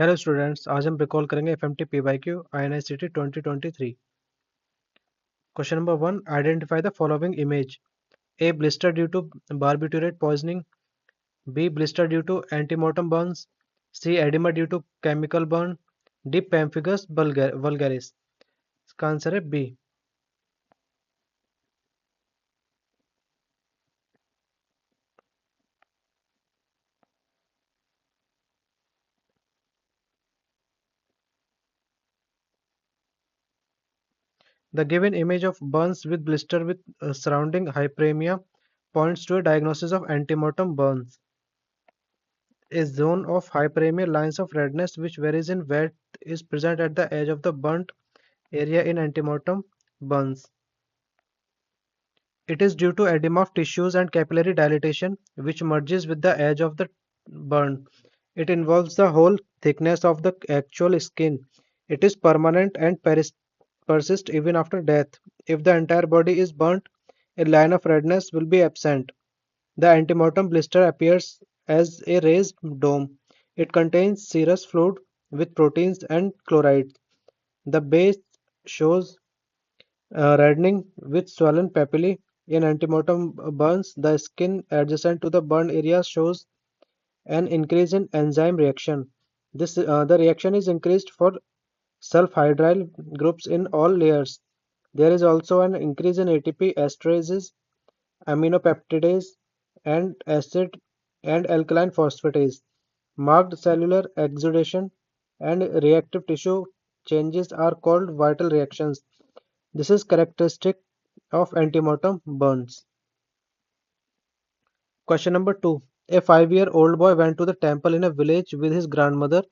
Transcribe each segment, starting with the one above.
Hello students, आज हम recall करेंगे FMT PYQ INICET 2023। Question number 1, identify the following image. A blister due to barbiturate poisoning, B blister due to antemortem burns, C oedema due to chemical burn, D pemphigus vulgaris. इसका answer है B. The given image of burns with blister with surrounding hyperemia points to a diagnosis of antemortem burns. A zone of hyperemia, lines of redness which varies in width, is present at the edge of the burnt area in antemortem burns. It is due to edema of tissues and capillary dilatation, which merges with the edge of the burn. It involves the whole thickness of the actual skin. It is permanent and persists even after death. If the entire body is burnt, a line of redness will be absent. The antemortem blister appears as a raised dome. It contains serous fluid with proteins and chlorides. The base shows reddening with swollen papillae. In antemortem burns, the skin adjacent to the burn area shows an increase in enzyme reaction. The reaction is increased for sulfhydryl groups in all layers. There is also an increase in ATP esterases, aminopeptidase, and acid and alkaline phosphatase. Marked cellular exudation and reactive tissue changes are called vital reactions. This is characteristic of antemortem burns. Question number 2. A 5-year-old boy went to the temple in a village with his grandmother.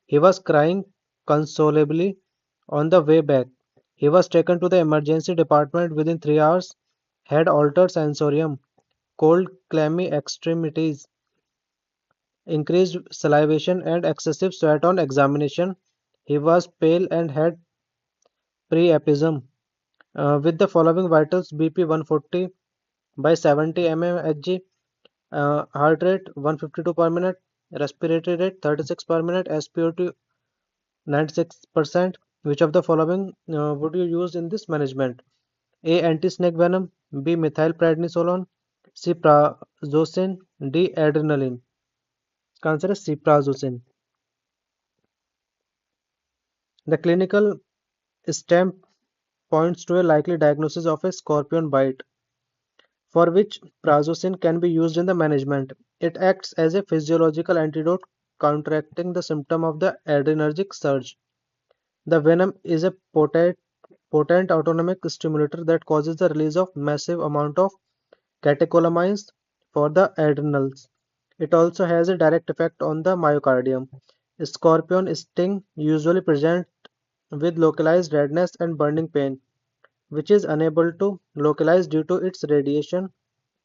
He was crying consolably on the way back. He was taken to the emergency department within 3 hours, had altered sensorium, cold, clammy extremities, increased salivation, and excessive sweat on examination. He was pale and had priapism. With the following vitals: BP 140 by 70 mmHg, heart rate 152 per minute, respiratory rate 36 per minute, SpO2 96%. Which of the following would you use in this management? A. Anti-snake venom, B. Methylprednisolone, C. Prazosin, D. Adrenaline. इसका answer है C. Prazosin. The clinical stamp points to a likely diagnosis of a scorpion bite, for which prazosin can be used in the management. It acts as a physiological antidote, counteracting the symptom of the adrenergic surge. The venom is a potent autonomic stimulator that causes the release of massive amount of catecholamines for the adrenals. It also has a direct effect on the myocardium. Scorpion sting usually present with localized redness and burning pain, which is unable to localize due to its radiation.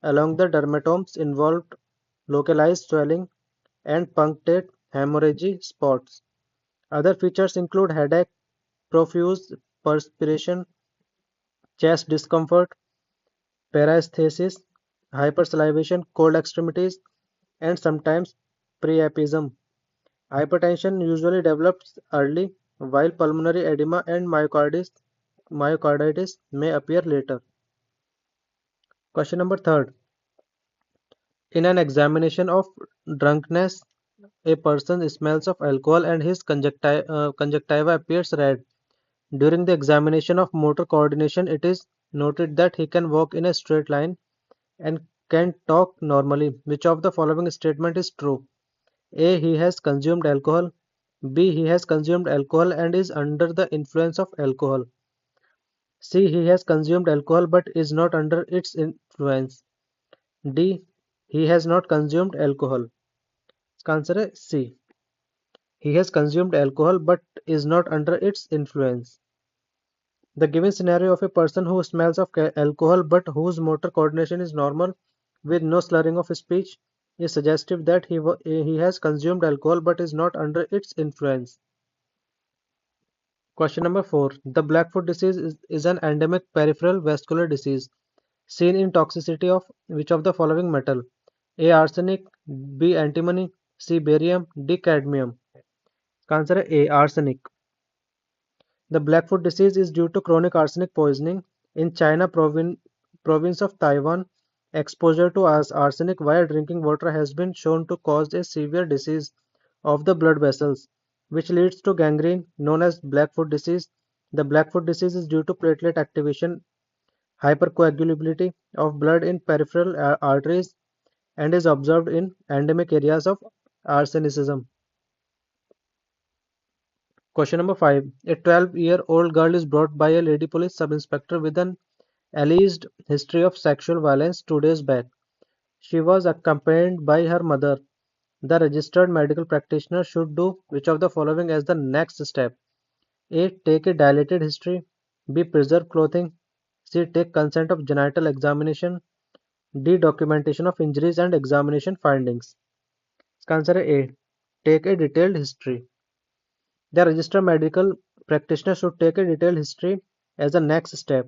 Along the dermatomes involved localized swelling and punctate hemorrhage spots. Other features include headache, profuse perspiration, chest discomfort, paresthesis, hypersalivation, cold extremities, and sometimes priapism. Hypertension usually develops early, while pulmonary edema and myocarditis may appear later. Question number 3. In an examination of drunkenness, a person smells of alcohol and his conjunctiva appears red. During the examination of motor coordination, it is noted that he can walk in a straight line and can talk normally. Which of the following statement is true? A. He has consumed alcohol. B. He has consumed alcohol and is under the influence of alcohol. C. He has consumed alcohol but is not under its influence. D. He has not consumed alcohol. इसका answer है C. He has consumed alcohol but is not under its influence. The given scenario of a person who smells of alcohol but whose motor coordination is normal with no slurring of speech is suggestive that he has consumed alcohol but is not under its influence. Question number 4. The Blackfoot disease is an endemic peripheral vascular disease seen in toxicity of which of the following metal? A. Arsenic, B. Antimony, C. Barium, D. Cadmium. Answer A. Arsenic. The Blackfoot disease is due to chronic arsenic poisoning. In China province of Taiwan, exposure to arsenic while drinking water has been shown to cause a severe disease of the blood vessels, which leads to gangrene, known as Blackfoot disease. The Blackfoot disease is due to platelet activation, hypercoagulability of blood in peripheral arteries, and is observed in endemic areas of arsenicism. Question number 5. A 12-year-old girl is brought by a lady police sub-inspector with an alleged history of sexual violence 2 days back. She was accompanied by her mother. The registered medical practitioner should do which of the following as the next step? A. Take a dilated history. B. Preserve clothing. C. Take consent of genital examination. D. Documentation of injuries and examination findings. Answer A. Take a detailed history. The registered medical practitioner should take a detailed history as the next step.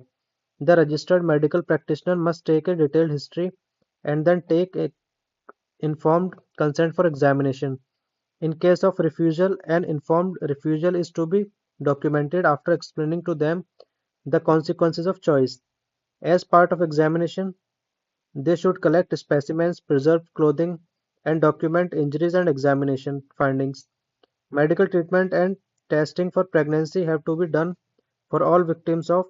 The registered medical practitioner must take a detailed history and then take a informed consent for examination. In case of refusal, an informed refusal is to be documented after explaining to them the consequences of choice. As part of examination, they should collect specimens, preserve clothing, and document injuries and examination findings. Medical treatment and testing for pregnancy have to be done for all victims of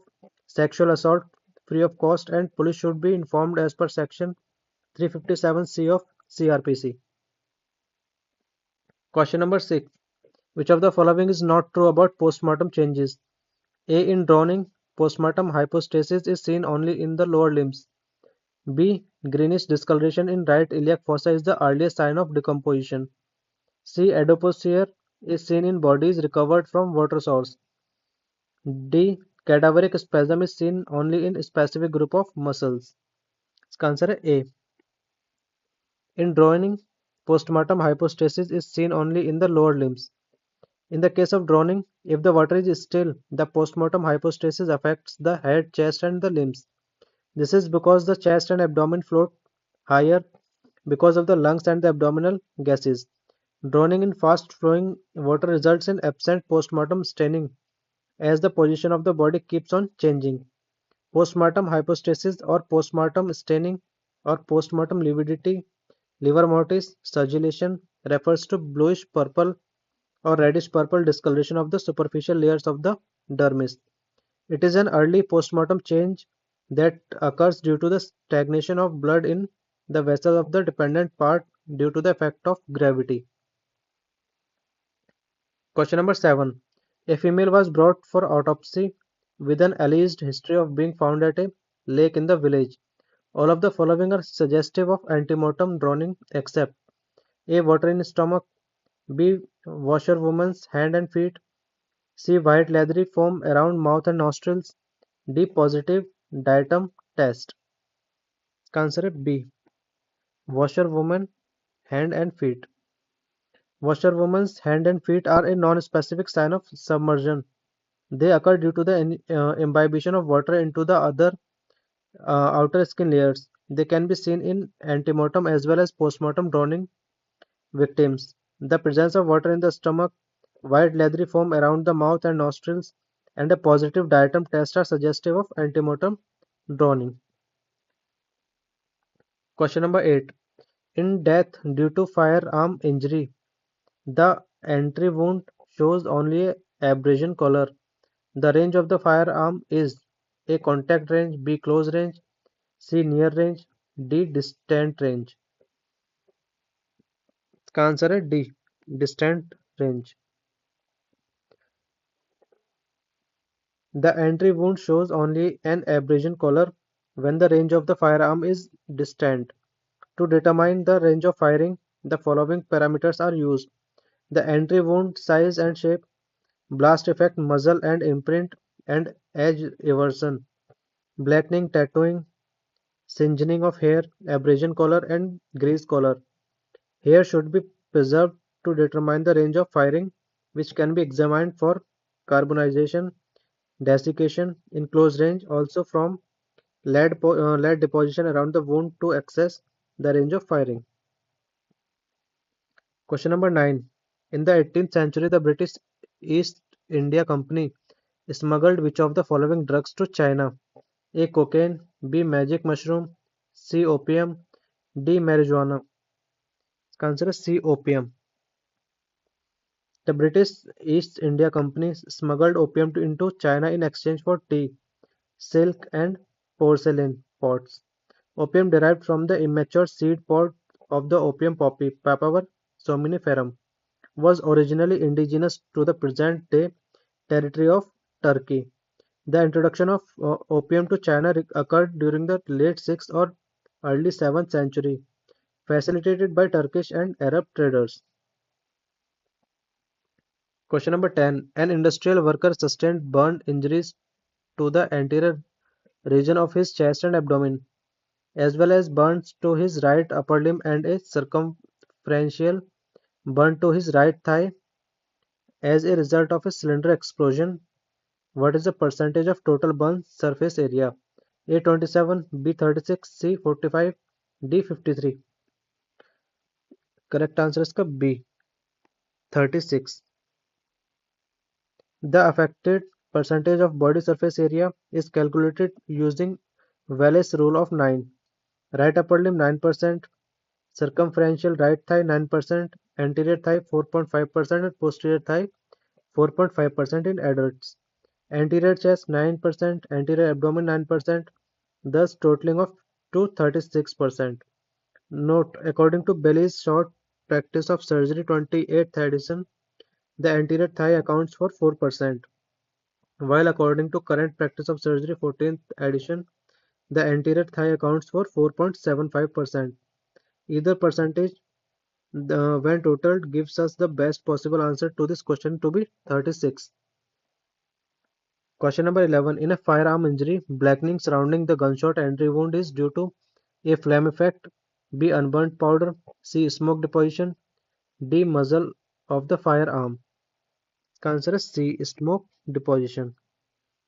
sexual assault free of cost, and police should be informed as per section 357C of CRPC. Question number 6. Which of the following is not true about postmortem changes? A. In drowning, postmortem hypostasis is seen only in the lower limbs. B. Greenish discoloration in right iliac fossa is the earliest sign of decomposition. C. Adipocere is seen in bodies recovered from water source. D. Cadaveric spasm is seen only in a specific group of muscles. Answer A. In drowning, postmortem hypostasis is seen only in the lower limbs. In the case of drowning, if the water is still, the postmortem hypostasis affects the head, chest, and the limbs. This is because the chest and abdomen float higher because of the lungs and the abdominal gases. Drowning in fast flowing water results in absent postmortem staining as the position of the body keeps on changing. Postmortem hypostasis or postmortem staining or postmortem lividity, liver mortis, suggestion refers to bluish purple or reddish purple discoloration of the superficial layers of the dermis. It is an early postmortem change that occurs due to the stagnation of blood in the vessel of the dependent part due to the effect of gravity. Question number 7. A female was brought for autopsy with an alleged history of being found at a lake in the village. All of the following are suggestive of antemortem drowning except A. Water in stomach, B. Washerwoman's hand and feet, C. White leathery foam around mouth and nostrils, D. Positive diatom test. Answer B. Washerwoman hand and feet. Washerwoman's hand and feet are a non-specific sign of submersion. They occur due to the imbibition of water into the other outer skin layers. They can be seen in antemortem as well as postmortem drowning victims. The presence of water in the stomach, white leathery foam around the mouth and nostrils, and a positive diatom test are suggestive of antemortem drowning. Question number 8. In death due to firearm injury, the entry wound shows only a abrasion color. The range of the firearm is A. Contact range, B. Close range, C. Near range, D. Distant range. Answer is D. Distant range. The entry wound shows only an abrasion color when the range of the firearm is distant. To determine the range of firing, the following parameters are used: the entry wound size and shape, blast effect, muzzle and imprint, and edge eversion, blackening, tattooing, singeing of hair, abrasion color, and grease color. Hair should be preserved to determine the range of firing, which can be examined for carbonization, desiccation in close range, also from lead deposition around the wound to access the range of firing. Question number 9. In the 18th century, the British East India Company smuggled which of the following drugs to China? A. Cocaine, B. Magic mushroom, C. Opium, D. Marijuana. Answer is C. Opium. The British East India Company smuggled opium into China in exchange for tea, silk, and porcelain pots. Opium derived from the immature seed pod of the opium poppy (Papaver somniferum) was originally indigenous to the present-day territory of Turkey. The introduction of opium to China occurred during the late 6th or early 7th century, facilitated by Turkish and Arab traders. Question number 10. An industrial worker sustained burn injuries to the anterior region of his chest and abdomen, as well as burns to his right upper limb and a circumferential burn to his right thigh as a result of a cylinder explosion. What is the percentage of total burn surface area? A 27, B 36, C 45, D 53. Correct answer is B 36. The affected percentage of body surface area is calculated using Wallace rule of 9. Right upper limb 9%, circumferential right thigh 9%, anterior thigh 4.5%, and posterior thigh 4.5% in adults. Anterior chest 9%, anterior abdomen 9%, thus totaling of to 36%. Note, according to Bailey's short practice of surgery 28th edition, the anterior thigh accounts for 4%, while according to current practice of surgery 14th edition, the anterior thigh accounts for 4.75%. Either percentage when totaled gives us the best possible answer to this question to be 36. Question number 11. In a firearm injury, blackening surrounding the gunshot entry wound is due to A. Flame effect, B. Unburnt powder, C. Smoke deposition, D. Muzzle of the firearm. Answer is C. Smoke deposition.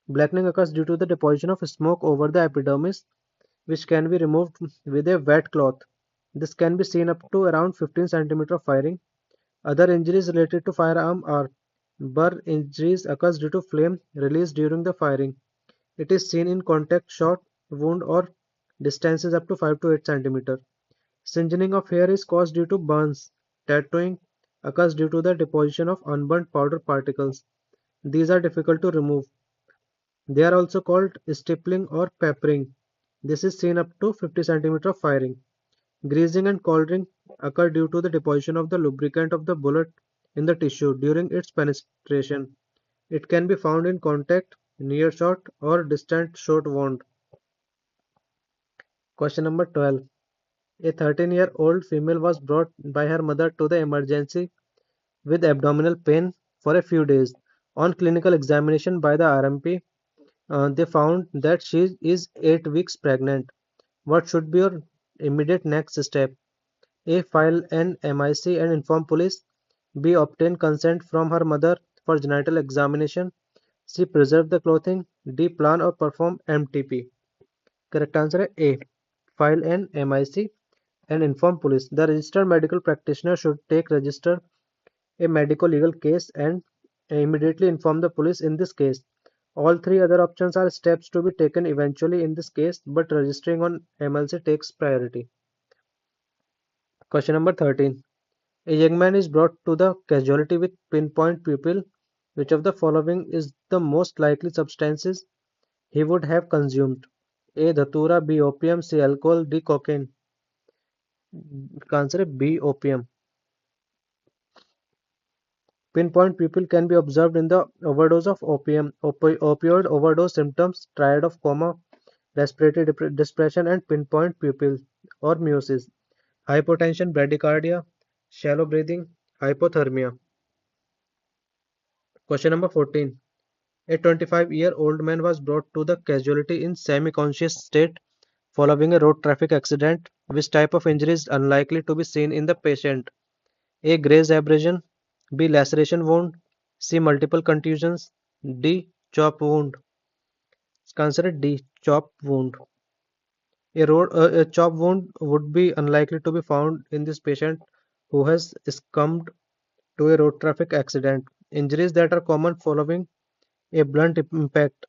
Blackening occurs due to the deposition of smoke over the epidermis, which can be removed with a wet cloth. This can be seen up to around 15 cm of firing. Other injuries related to firearm are burn injuries occurs due to flame released during the firing. It is seen in contact shot wound or distances up to 5 to 8 cm. Singeing of hair is caused due to burns. Tattooing occurs due to the deposition of unburnt powder particles. These are difficult to remove. They are also called stippling or peppering. This is seen up to 50 cm of firing. Greasing and coloring occur due to the deposition of the lubricant of the bullet in the tissue during its penetration. It can be found in contact, near shot, or distant shot wound. Question number 12. A 13-year-old female was brought by her mother to the emergency with abdominal pain for a few days. On clinical examination by the RMP, they found that she is 8 weeks pregnant. What should be your immediate next step? A. File an MIC and inform police. B. Obtain consent from her mother for genital examination. C. Preserve the clothing. D. Plan or perform MTP. Correct answer is A. File an MIC and inform police. The registered medical practitioner should register a medico legal case and immediately inform the police in this case. All three other options are steps to be taken eventually in this case, but registering on MLC takes priority. Question number 13. A young man is brought to the casualty with pinpoint pupil. Which of the following is the most likely substances he would have consumed? A. Dhatura, B. Opium, C. Alcohol, D. Cocaine. Answer is B. Opium. Pinpoint pupil can be observed in the overdose of opium, opioid overdose symptoms, triad of coma, respiratory depression, and pinpoint pupil or meiosis. Hypotension, bradycardia, shallow breathing, hypothermia. Question number 14. A 25-year-old man was brought to the casualty in semi-conscious state following a road traffic accident. Which type of injury is unlikely to be seen in the patient? A. Graze abrasion, B. Laceration wound, C. Multiple contusions, D. Chop wound. Answer D. Chop wound. A chop wound would be unlikely to be found in this patient who has succumbed to a road traffic accident. Injuries that are common following a blunt impact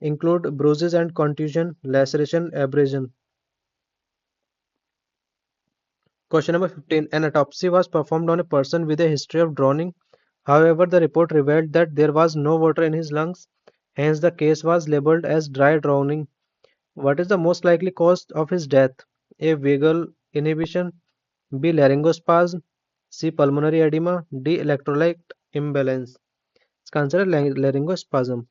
include bruises and contusion, laceration, abrasion. Question number 15. An autopsy was performed on a person with a history of drowning. However, the report revealed that there was no water in his lungs, hence, the case was labeled as dry drowning. What is the most likely cause of his death? A. Vagal inhibition, B. Laryngospasm, C. Pulmonary edema, D. Electrolyte imbalance. It's considered laryngospasm.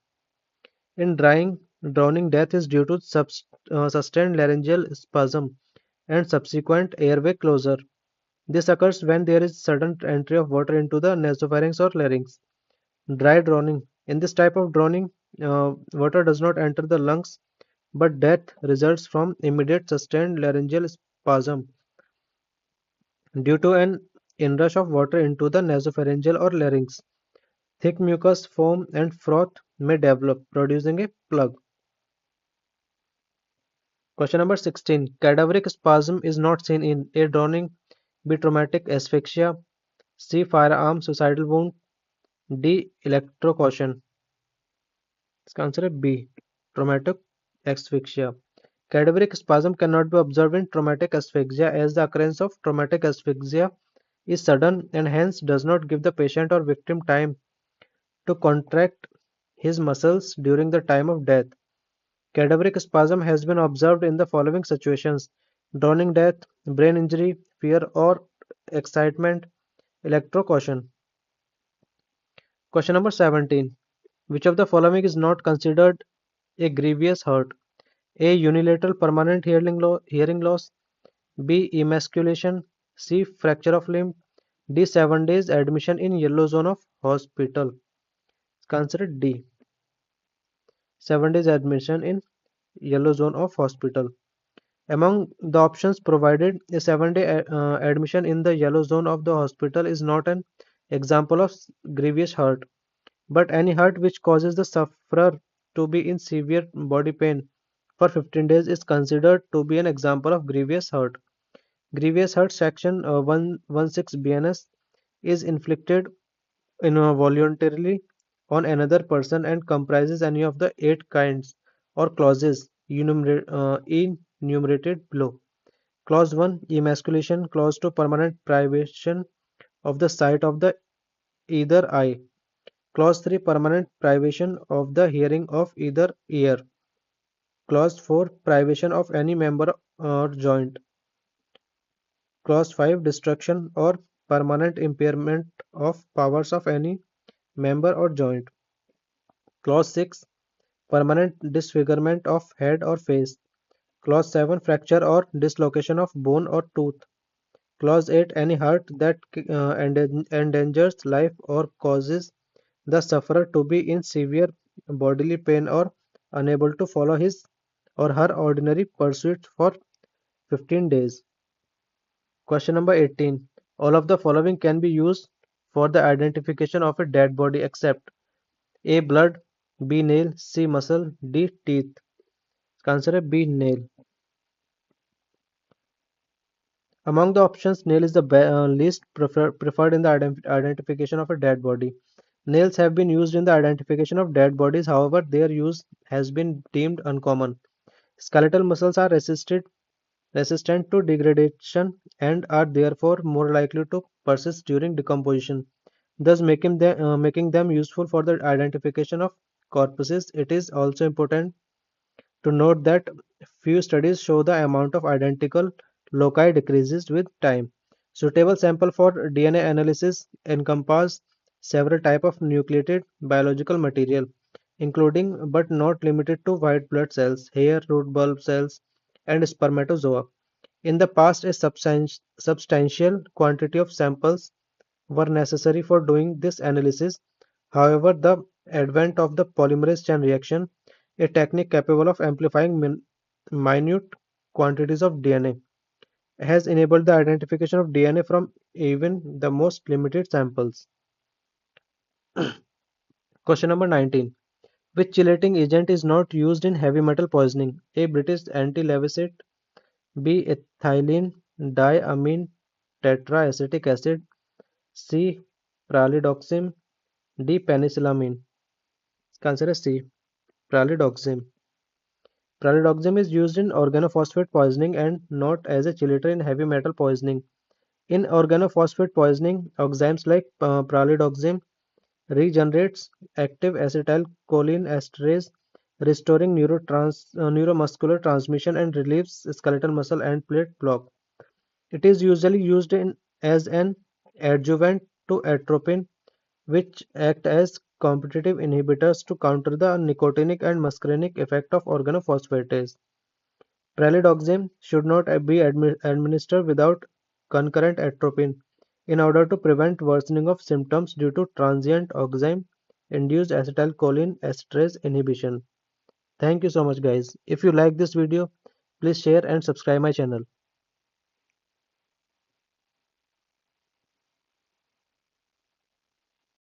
In drowning, death is due to sustained laryngeal spasm and subsequent airway closure. This occurs when there is sudden entry of water into the nasopharynx or larynx. Dry drowning. In this type of drowning, water does not enter the lungs, but death results from immediate sustained laryngeal spasm due to an inrush of water into the nasopharyngeal or larynx. Thick mucus, foam, and froth may develop, producing a plug. Question number 16. Cadaveric spasm is not seen in A. Drowning, B. Traumatic asphyxia, C. Firearm suicidal wound, D. Electrocution. Let's answer B. Traumatic asphyxia. Cadaveric spasm cannot be observed in traumatic asphyxia as the occurrence of traumatic asphyxia is sudden and hence does not give the patient or victim time to contract his muscles during the time of death. Cadaveric spasm has been observed in the following situations: drowning death, brain injury, fear or excitement, electrocution. Question number 17. Which of the following is not considered a grievous hurt? A. Unilateral permanent hearing loss, B. Emasculation, C. Fracture of limb, D. 7 days admission in yellow zone of hospital. Consider D. 7 days admission in yellow zone of hospital. Among the options provided, a 7-day admission in the yellow zone of the hospital is not an example of grievous hurt, but any hurt which causes the sufferer to be in severe body pain for 15 days is considered to be an example of grievous hurt. Grievous hurt section 116 BNS is inflicted voluntarily on another person and comprises any of the 8 kinds or clauses enumerated below. Clause 1 Emasculation. Clause 2 Permanent privation of the sight of the either eye. Clause 3 Permanent privation of the hearing of either ear. Clause 4 Privation of any member or joint. Clause 5 Destruction or permanent impairment of powers of any member or joint. Clause 6 Permanent disfigurement of head or face. Clause 7 Fracture or dislocation of bone or tooth. Clause 8 Any hurt that endangers life or causes the sufferer to be in severe bodily pain or unable to follow his or her ordinary pursuits for 15 days. Question number 18. All of the following can be used for the identification of a dead body except A. Blood, B. Nail, C. Muscle, D. Teeth. Consider B. Nail. Among the options, nail is the least preferred in the identification of a dead body. Nails have been used in the identification of dead bodies, however, their use has been deemed uncommon. Skeletal muscles are resistant to degradation and are therefore more likely to persist during decomposition, thus making them useful for the identification of corpses. It is also important to note that few studies show the amount of identical loci decreases with time. Suitable sample for DNA analysis encompass several types of nucleated biological material, including but not limited to white blood cells, hair, root bulb cells, and spermatozoa. In the past, a substantial quantity of samples were necessary for doing this analysis. However, the advent of the polymerase chain reaction, a technique capable of amplifying minute quantities of DNA, has enabled the identification of DNA from even the most limited samples. Question number 19. Which chelating agent is not used in heavy metal poisoning? A. British anti-levisate, B. Ethylene diamine tetraacetic acid, C. Pralidoxim, D. Penicillamine. इसका answer है C. Pralidoxim. Pralidoxim is used in organophosphate poisoning and not as a chelator in heavy metal poisoning. In organophosphate poisoning, enzymes like pralidoxim regenerates active acetylcholine esterase, restoring neuromuscular transmission and relieves skeletal muscle and plate block. It is usually used as an adjuvant to atropine, which act as competitive inhibitors to counter the nicotinic and muscarinic effect of organophosphatase. Pralidoxim should not be administered without concurrent atropine in order to prevent worsening of symptoms due to transient enzyme-induced acetylcholine esterase inhibition. Thank you so much guys. If you like this video, please share and subscribe my channel.